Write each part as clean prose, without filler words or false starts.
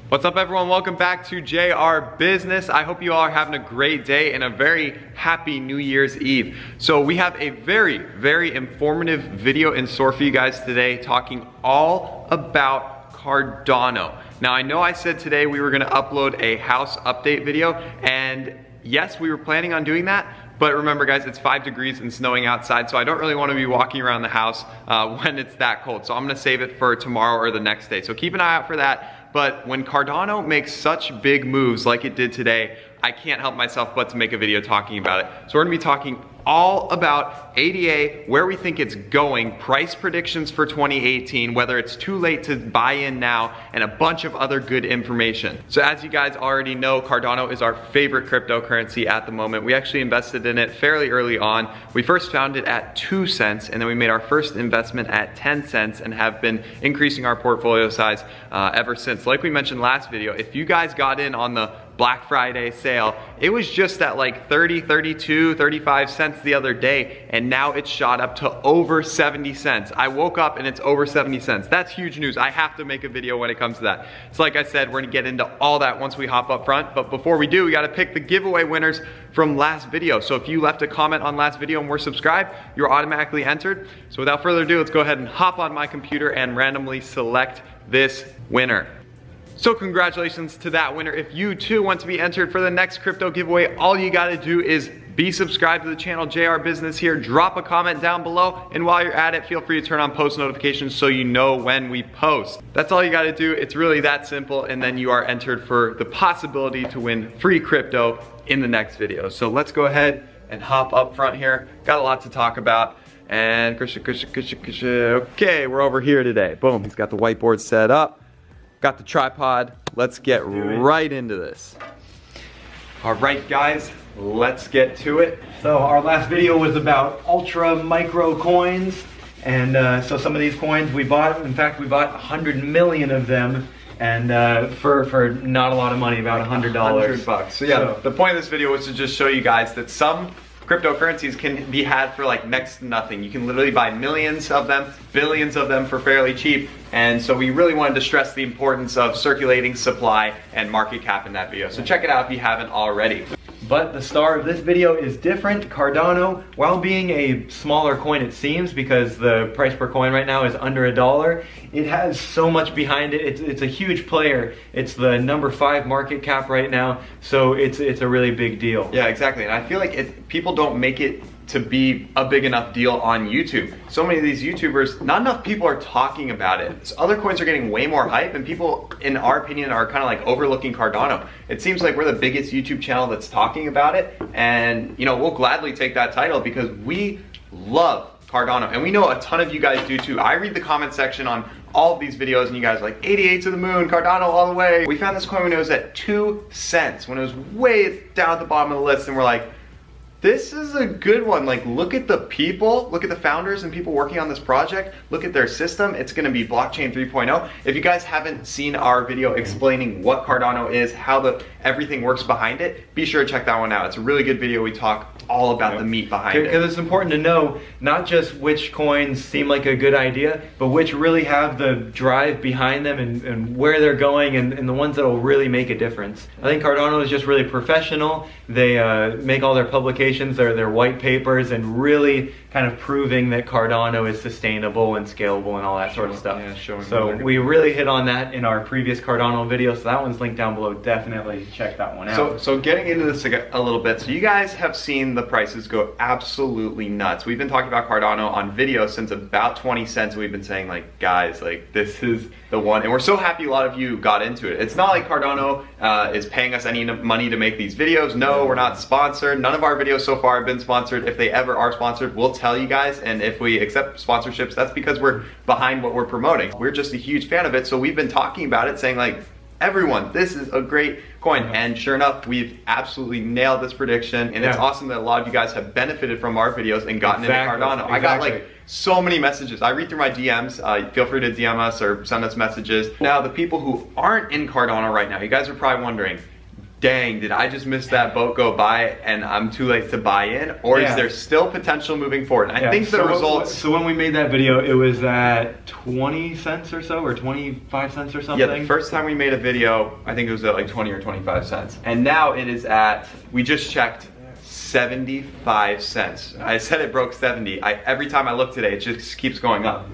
What's up everyone, welcome back to JR Business. I hope you all are having a great day and a very happy New Year's Eve. So we have a very informative video in store for you guys today, talking all about Cardano. Now I know I said today we were gonna upload a house update video, and yes, we were planning on doing that, but remember guys, it's 5 degrees and snowing outside, so I don't really want to be walking around the house when it's that cold. So I'm gonna save it for tomorrow or the next day. So keep an eye out for that. But when Cardano makes such big moves like it did today, I can't help myself but to make a video talking about it. So we're gonna be talking all about ADA, where we think it's going, price predictions for 2018, whether it's too late to buy in now, and a bunch of other good information. So as you guys already know, Cardano is our favorite cryptocurrency at the moment. We actually invested in it fairly early on. We first found it at 2 cents, and then we made our first investment at 10 cents and have been increasing our portfolio size ever since. Like we mentioned last video, if you guys got in on the Black Friday sale, it was just at like 30, 32, 35 cents the other day, and now it's shot up to over 70 cents. I woke up and it's over 70 cents. That's huge news. I have to make a video when it comes to that. So like I said, we're gonna get into all that once we hop up front, but before we do, we gotta pick the giveaway winners from last video. So if you left a comment on last video and were subscribed, you're automatically entered. So without further ado, let's go ahead and hop on my computer and randomly select this winner. So congratulations to that winner. If you too want to be entered for the next crypto giveaway, all you gotta do is be subscribed to the channel, JR Business here, drop a comment down below, and while you're at it, feel free to turn on post notifications so you know when we post. That's all you gotta do. It's really that simple, and then you are entered for the possibility to win free crypto in the next video. So let's go ahead and hop up front here. Got a lot to talk about. And okay, we're over here today. Boom, he's got the whiteboard set up. Got the tripod. Let's get right into this. All right, guys, let's get to it. So our last video was about ultra micro coins, and so some of these coins we bought. In fact, we bought 100 million of them, and for not a lot of money, about $100. $100. So yeah, the point of this video was to just show you guys that some cryptocurrencies can be had for like next to nothing. You can literally buy millions of them, billions of them for fairly cheap. And so we really wanted to stress the importance of circulating supply and market cap in that video. So check it out if you haven't already. But the star of this video is different. Cardano, while being a smaller coin it seems, because the price per coin right now is under $1, it has so much behind it. It's a huge player. It's the number 5 market cap right now, so it's a really big deal. Yeah, exactly. And I feel like people don't make it to be a big enough deal on YouTube. So many of these YouTubers, not enough people are talking about it. So other coins are getting way more hype, and people, in our opinion, are kind of like overlooking Cardano. It seems like we're the biggest YouTube channel that's talking about it, and you know, we'll gladly take that title because we love Cardano, and we know a ton of you guys do too. I read the comment section on all of these videos, and you guys are like, 88 to the moon, Cardano all the way. We found this coin when it was at 2 cents, when it was way down at the bottom of the list, and we're like, this is a good one. Like, look at the people, look at the founders and people working on this project, look at their system. It's gonna be blockchain 3.0. If you guys haven't seen our video explaining what Cardano is, how everything works behind it, be sure to check that one out. It's a really good video. We talk all about the meat behind it. Because it's important to know not just which coins seem like a good idea, but which really have the drive behind them, and where they're going, and the ones that will really make a difference. I think Cardano is just really professional. They make all their publications, their white papers, and really kind of proving that Cardano is sustainable and scalable and all that sort of stuff. Yeah, so we really hit on that in our previous Cardano video, so that one's linked down below. Definitely check that one out. So getting into this a little bit, so you guys have seen the prices go absolutely nuts. We've been talking about Cardano on video since about 20 cents, and we've been saying like, guys, like this is the one, and we're so happy a lot of you got into it. It's not like Cardano is paying us any money to make these videos. No, we're not sponsored. None of our videos so far have been sponsored. If they ever are sponsored, we'll tell you guys, and if we accept sponsorships, that's because we're behind what we're promoting. We're just a huge fan of it, so we've been talking about it, saying like, everyone, this is a great coin. And sure enough, we've absolutely nailed this prediction, and it's awesome that a lot of you guys have benefited from our videos and gotten into Cardano. I got like so many messages. I read through my DMs. Feel free to DM us or send us messages. Now, the people who aren't in Cardano right now, you guys are probably wondering, dang, did I just miss that boat go by and I'm too late to buy in? Or is there still potential moving forward? And I think the results... So when we made that video, it was at 20 cents or so, or 25 cents or something? Yeah, the first time we made a video, I think it was at like 20 or 25 cents. And now it is at, we just checked, 75 cents. I said it broke 70. Every time I look today, it just keeps going up.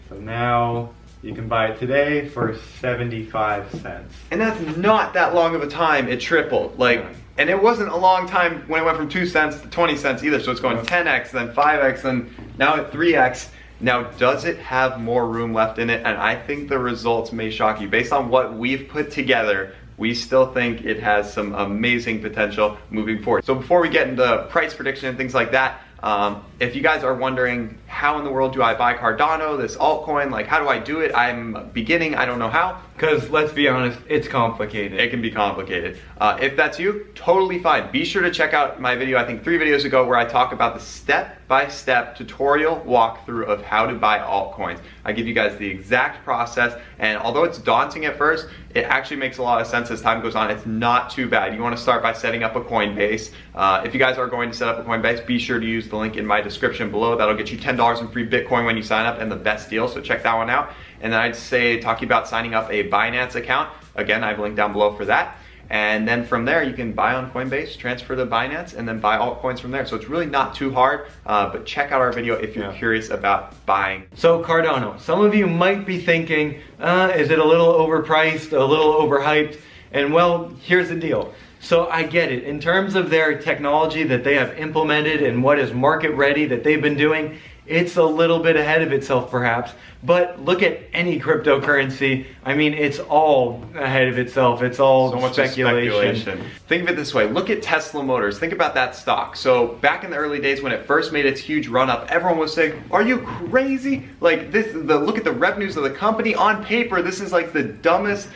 So now you can buy it today for 75 cents. And that's not that long of a time it tripled. Like, and it wasn't a long time when it went from 2 cents to 20 cents either. So it's going 10x, then 5x, and now at 3x. Now, does it have more room left in it? And I think the results may shock you. Based on what we've put together, we still think it has some amazing potential moving forward. So before we get into price prediction and things like that, if you guys are wondering, how in the world do I buy Cardano, this altcoin? Like, how do I do it? I'm beginning, I don't know how. Because let's be honest, it's complicated. It can be complicated. If that's you, totally fine. Be sure to check out my video, I think 3 videos ago, where I talk about the step-by-step tutorial walkthrough of how to buy altcoins. I give you guys the exact process, and although it's daunting at first, it actually makes a lot of sense as time goes on. It's not too bad. You want to start by setting up a Coinbase. If you guys are going to set up a Coinbase, be sure to use the link in my description below. That'll get you $10 in free Bitcoin when you sign up, and the best deal, so check that one out. And then I'd say talking about signing up a Binance account. Again, I have a link down below for that. And then from there, you can buy on Coinbase, transfer to Binance, and then buy altcoins from there. So it's really not too hard, but check out our video if you're curious about buying. So Cardano, some of you might be thinking, is it a little overpriced, a little overhyped? And well, here's the deal. So I get it. In terms of their technology that they have implemented and what is market ready that they've been doing, it's a little bit ahead of itself perhaps, but look at any cryptocurrency. I mean, it's all ahead of itself. It's all so much speculation. Think of it this way. Look at Tesla Motors. Think about that stock. So back in the early days when it first made its huge run up, everyone was saying, are you crazy? Like this, look at the revenues of the company. On paper, this is like the dumbest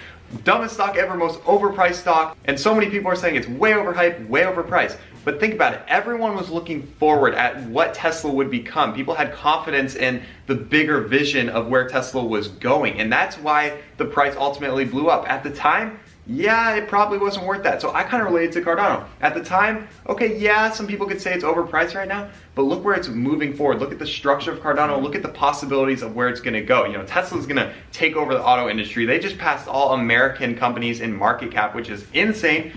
stock ever, most overpriced stock. And so many people are saying it's way overhyped, way overpriced. But think about it, everyone was looking forward at what Tesla would become. People had confidence in the bigger vision of where Tesla was going. And that's why the price ultimately blew up. At the time, yeah, it probably wasn't worth that. So I kind of related to Cardano. At the time, okay, yeah, some people could say it's overpriced right now, but look where it's moving forward. Look at the structure of Cardano. Look at the possibilities of where it's gonna go. You know, Tesla's gonna take over the auto industry. They just passed all American companies in market cap, which is insane.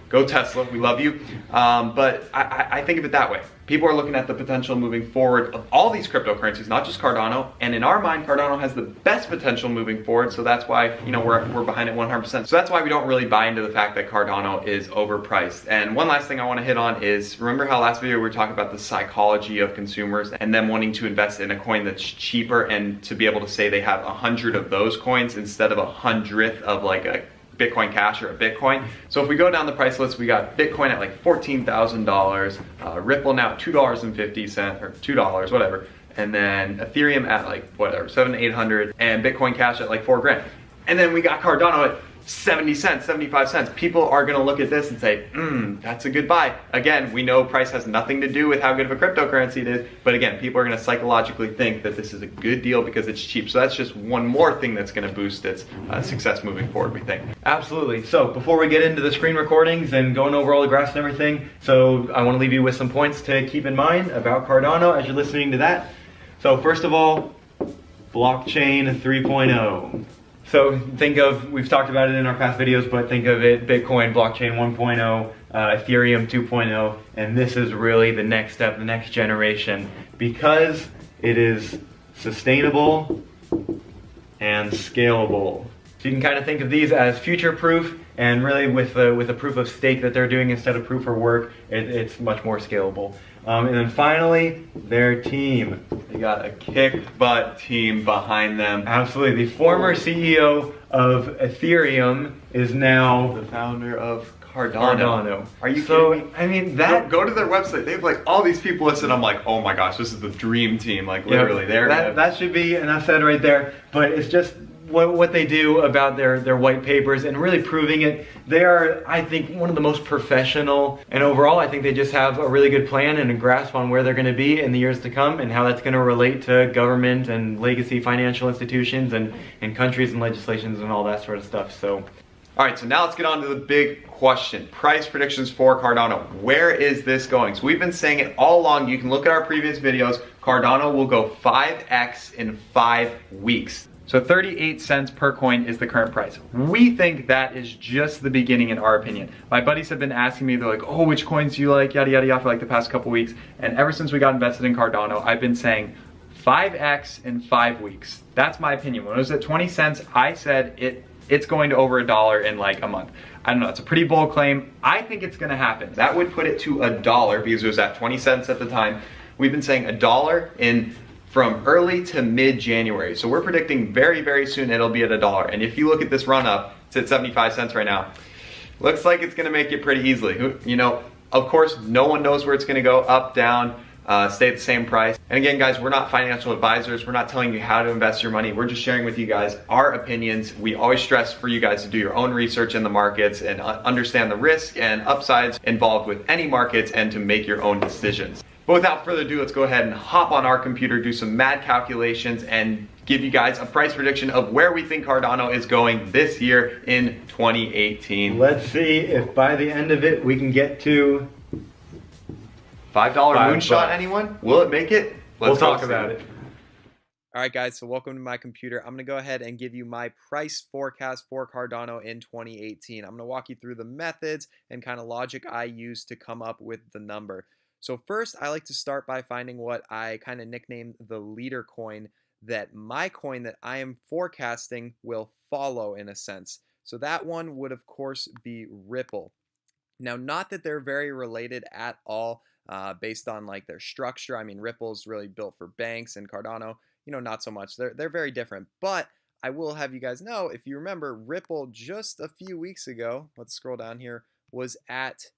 Go Tesla, we love you. But I think of it that way. People are looking at the potential moving forward of all these cryptocurrencies, not just Cardano. And in our mind, Cardano has the best potential moving forward. So that's why, you know, we're behind it 100%. So that's why we don't really buy into the fact that Cardano is overpriced. And one last thing I want to hit on is, remember how last video we were talking about the psychology of consumers and them wanting to invest in a coin that's cheaper and to be able to say they have 100 of those coins instead of 100th of like a Bitcoin Cash or a Bitcoin. So if we go down the price list, we got Bitcoin at like $14,000, Ripple now at $2.50 or $2, whatever. And then Ethereum at like whatever, 700-800, and Bitcoin Cash at like $4,000. And then we got Cardano at 70 cents, 75 cents. People are gonna look at this and say, that's a good buy. Again, we know price has nothing to do with how good of a cryptocurrency it is, but again, people are gonna psychologically think that this is a good deal because it's cheap. So that's just one more thing that's gonna boost its success moving forward, we think. Absolutely. So before we get into the screen recordings and going over all the graphs and everything, so I wanna leave you with some points to keep in mind about Cardano as you're listening to that. So first of all, blockchain 3.0. So think of, we've talked about it in our past videos, but think of it, Bitcoin, blockchain 1.0, Ethereum 2.0, and this is really the next step, the next generation, because it is sustainable and scalable. So you can kind of think of these as future-proof, and really with a proof of stake that they're doing instead of proof of work, it's much more scalable. And then finally, their team. They got a kick-butt team behind them. Absolutely. The former CEO of Ethereum is now the founder of Cardano. Are you kidding me? I mean, that... Go to their website. They have like all these people listed. I'm like, oh my gosh, this is the dream team. Like literally, that should be enough said right there. But it's just what they do about their white papers and really proving it. They are, I think, one of the most professional, and overall I think they just have a really good plan and a grasp on where they're going to be in the years to come and how that's going to relate to government and legacy financial institutions and countries and legislations and all that sort of stuff. So All right, so now let's get on to the big question. Price predictions for Cardano. Where is this going? So we've been saying it all along. You can look at our previous videos. Cardano will go 5x in 5 weeks. So 38 cents per coin is the current price. We think that is just the beginning in our opinion. My buddies have been asking me, they're like, oh, which coins do you like, yada, yada, yada, for like the past couple weeks. And ever since we got invested in Cardano, I've been saying 5x in 5 weeks. That's my opinion. When it was at 20 cents, I said it's going to over $1 in like a month. I don't know, it's a pretty bold claim. I think it's gonna happen. That would put it to $1 because it was at 20 cents at the time. We've been saying $1 from early to mid-January. So we're predicting very, very soon it'll be at $1. And if you look at this run up, it's at 75 cents right now. Looks like it's gonna make it pretty easily. You know, of course, no one knows where it's gonna go, up, down, stay at the same price. And again, guys, we're not financial advisors. We're not telling you how to invest your money. We're just sharing with you guys our opinions. We always stress for you guys to do your own research in the markets and understand the risk and upsides involved with any markets and to make your own decisions. But without further ado, let's go ahead and hop on our computer, do some mad calculations, and give you guys a price prediction of where we think Cardano is going this year in 2018. Let's see if by the end of it we can get to $5 moonshot, anyone? Will it make it? We'll talk about it. All right, guys, so welcome to my computer. I'm gonna go ahead and give you my price forecast for Cardano in 2018. I'm gonna walk you through the methods and kind of logic I use to come up with the number. So first, I like to start by finding what I kind of nicknamed the leader coin that my coin that I am forecasting will follow in a sense. So that one would, of course, be Ripple. Now, not that they're very related at all based on like their structure. I mean, Ripple's really built for banks and Cardano, you know, not so much. They're very different. But I will have you guys know, if you remember, Ripple just a few weeks ago, let's scroll down here, was at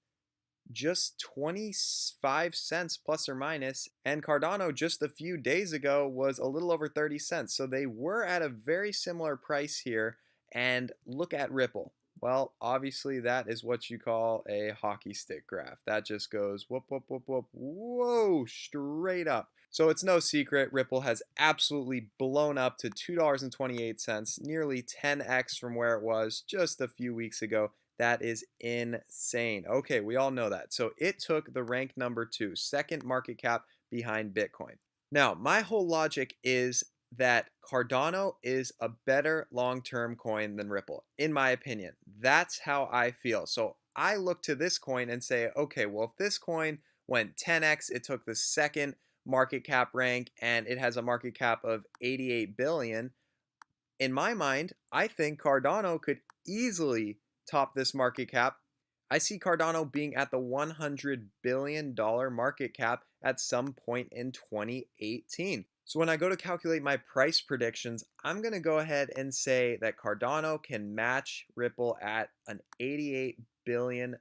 just 25 cents plus or minus, and Cardano just a few days ago was a little over 30 cents. So they were at a very similar price here. And look at Ripple. Well, obviously that is what you call a hockey stick graph. That just goes whoop, whoop, whoop, whoop, whoa, straight up. So it's no secret, Ripple has absolutely blown up to $2.28, nearly 10x from where it was just a few weeks ago. That is insane. Okay, we all know that. So it took the rank number 2, second market cap behind Bitcoin. Now, my whole logic is that Cardano is a better long-term coin than Ripple, in my opinion. That's how I feel. So I look to this coin and say, okay, well, if this coin went 10x, it took the second market cap rank, and it has a market cap of 88 billion. In my mind, I think Cardano could easily top this market cap. I see Cardano being at the $100 billion market cap at some point in 2018. So when I go to calculate my price predictions, I'm going to go ahead and say that Cardano can match Ripple at an $88 billion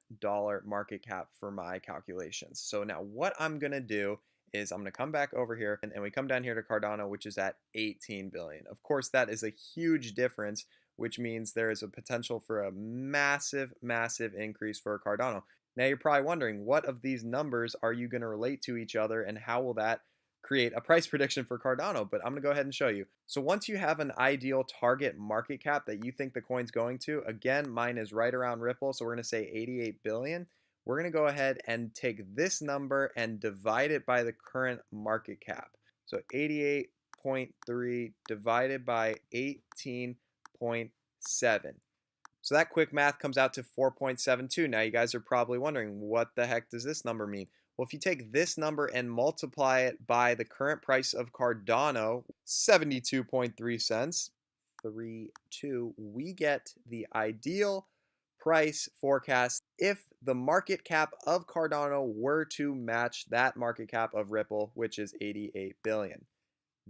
market cap for my calculations. So now what I'm going to do is I'm going to come back over here and we come down here to Cardano, which is at 18 billion. Of course, that is a huge difference, which means there is a potential for a massive, massive increase for Cardano. Now you're probably wondering, what of these numbers are you going to relate to each other and how will that create a price prediction for Cardano? But I'm going to go ahead and show you. So once you have an ideal target market cap that you think the coin's going to, again, mine is right around Ripple, so we're going to say 88 billion. We're going to go ahead and take this number and divide it by the current market cap. So 88.3 divided by 18.7. So that quick math comes out to 4.72. Now you guys are probably wondering, what the heck does this number mean? Well, if you take this number and multiply it by the current price of Cardano, 72.3 cents, 3.2, we get the ideal price forecast if the market cap of Cardano were to match that market cap of Ripple, which is 88 billion.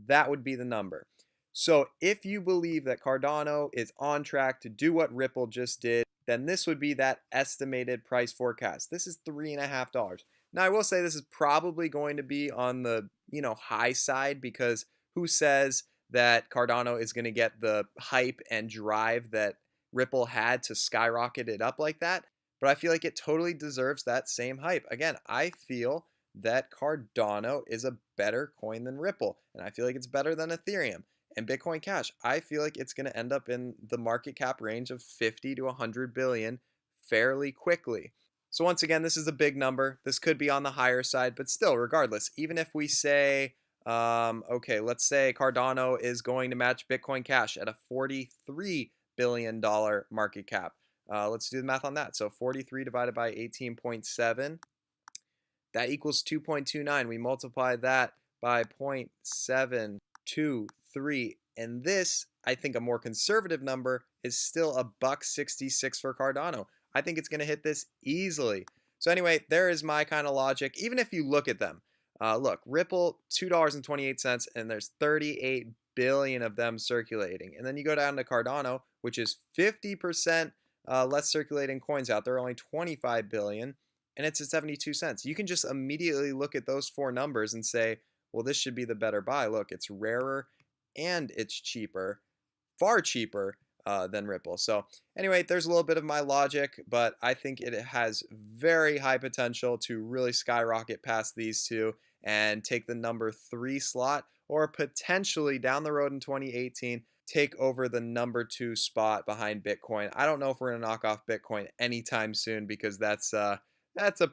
That would be the number. So if you believe that Cardano is on track to do what Ripple just did, then this would be that estimated price forecast. This is $3.50. Now I will say this is probably going to be on the high side, because who says that Cardano is going to get the hype and drive that Ripple had to skyrocket it up like that? But I feel like it totally deserves that same hype. Again, I feel that Cardano is a better coin than Ripple, and I feel like it's better than Ethereum. And Bitcoin Cash, I feel like it's going to end up in the market cap range of 50 to 100 billion fairly quickly. So once again, this is a big number. This could be on the higher side, but still, regardless, even if we say, okay, let's say Cardano is going to match Bitcoin Cash at a $43 billion market cap. Let's do the math on that. So 43 divided by 18.7, that equals 2.29. We multiply that by 0.723. And this, I think a more conservative number, is still $1.66 for Cardano. I think it's going to hit this easily. So anyway, there is my kind of logic. Even if you look at them, look, Ripple, $2.28, and there's 38 billion of them circulating. And then you go down to Cardano, which is 50% less circulating coins out there, only 25 billion, and it's at 72 cents. You can just immediately look at those four numbers and say, well, this should be the better buy. Look, it's rarer and it's cheaper, far cheaper than Ripple. So anyway, there's a little bit of my logic, but I think it has very high potential to really skyrocket past these two and take the number 3 slot, or potentially down the road in 2018 take over the number 2 spot behind Bitcoin. I don't know if we're going to knock off Bitcoin anytime soon, because that's a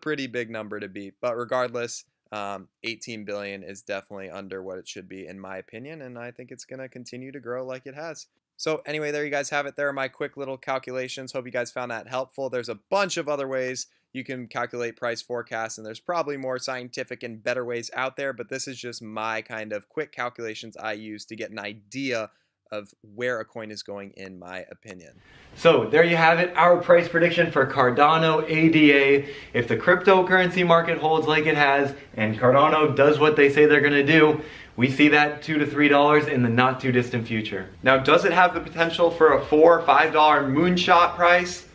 pretty big number to beat. But regardless, 18 billion is definitely under what it should be, in my opinion, and I think it's going to continue to grow like it has. So anyway, there you guys have it. There are my quick little calculations. Hope you guys found that helpful. There's a bunch of other ways you can calculate price forecasts, and there's probably more scientific and better ways out there, but this is just my kind of quick calculations I use to get an idea of where a coin is going, in my opinion. So there you have it, our price prediction for Cardano ADA. If the cryptocurrency market holds like it has, and Cardano does what they say they're going to do, we see that $2 to $3 in the not too distant future. Now, does it have the potential for a $4 or $5 moonshot price?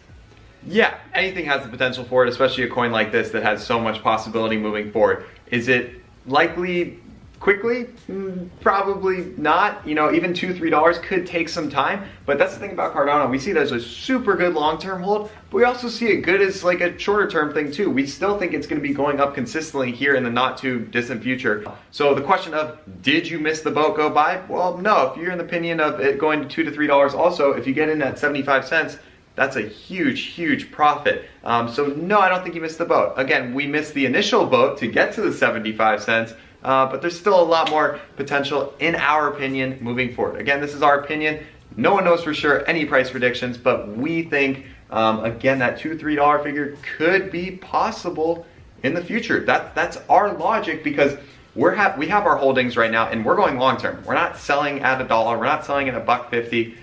Yeah, anything has the potential for it, especially a coin like this that has so much possibility moving forward. Is it likely quickly? Probably not. You know, even $2, $3 could take some time, but that's the thing about Cardano. We see it as a super good long-term hold, but we also see it good as like a shorter-term thing too. We still think it's going to be going up consistently here in the not too distant future. So the question of, did you miss the boat, go buy? Well, no. If you're in the opinion of it going to $2 to $3 also, if you get in at 75 cents, that's a huge, huge profit. So no, I don't think you missed the boat. Again, we missed the initial boat to get to the 75 cents, but there's still a lot more potential, in our opinion, moving forward. Again, this is our opinion. No one knows for sure any price predictions, but we think, again, that $2, $3 figure could be possible in the future. That's our logic, because we have our holdings right now, and we're going long term. We're not selling at $1. We're not selling at $1.50.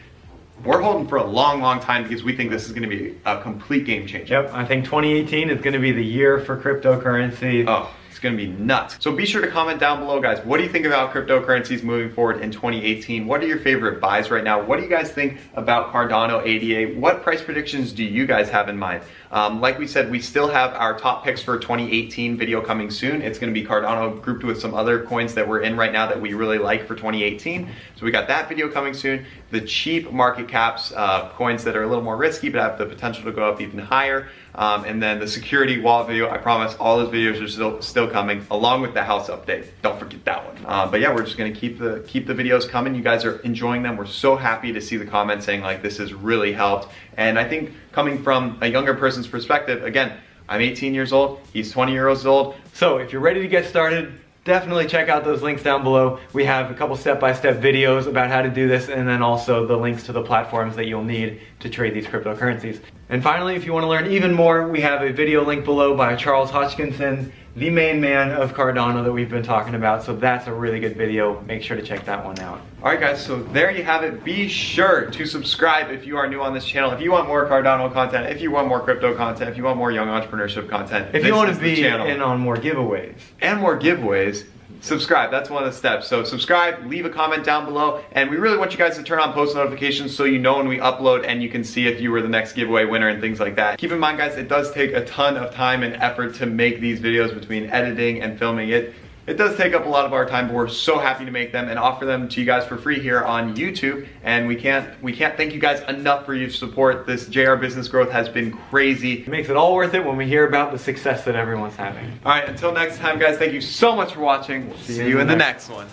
We're holding for a long, long time, because we think this is going to be a complete game changer. Yep, I think 2018 is going to be the year for cryptocurrency. Oh, it's going to be nuts. So be sure to comment down below, guys. What do you think about cryptocurrencies moving forward in 2018? What are your favorite buys right now? What do you guys think about Cardano ADA? What price predictions do you guys have in mind? Like we said, we still have our top picks for 2018 video coming soon. It's going to be Cardano grouped with some other coins that we're in right now that we really like for 2018. So we got that video coming soon. The cheap market caps, coins that are a little more risky but have the potential to go up even higher. And then the security wallet video, I promise all those videos are still coming, along with the house update. Don't forget that one. But yeah, we're just gonna keep the videos coming. You guys are enjoying them. We're so happy to see the comments saying like this has really helped. And I think coming from a younger person's perspective, again, I'm 18 years old, he's 20 years old. So if you're ready to get started, definitely check out those links down below. We have a couple step-by-step videos about how to do this, and then also the links to the platforms that you'll need to trade these cryptocurrencies. And finally, if you want to learn even more, we have a video link below by Charles Hodgkinson, the main man of Cardano that we've been talking about. So that's a really good video. Make sure to check that one out. All right, guys, so there you have it. Be sure to subscribe if you are new on this channel. If you want more Cardano content, if you want more crypto content, if you want more young entrepreneurship content, if you want to be in on more giveaways. And more giveaways, subscribe. That's one of the steps. So subscribe, leave a comment down below, and we really want you guys to turn on post notifications so you know when we upload, and you can see if you were the next giveaway winner and things like that. Keep in mind, guys, it does take a ton of time and effort to make these videos, between editing and filming it. It does take up a lot of our time, but we're so happy to make them and offer them to you guys for free here on YouTube. And we can't thank you guys enough for your support. This JR business growth has been crazy. It makes it all worth it when we hear about the success that everyone's having. All right, until next time, guys, thank you so much for watching. We'll see you in the next one.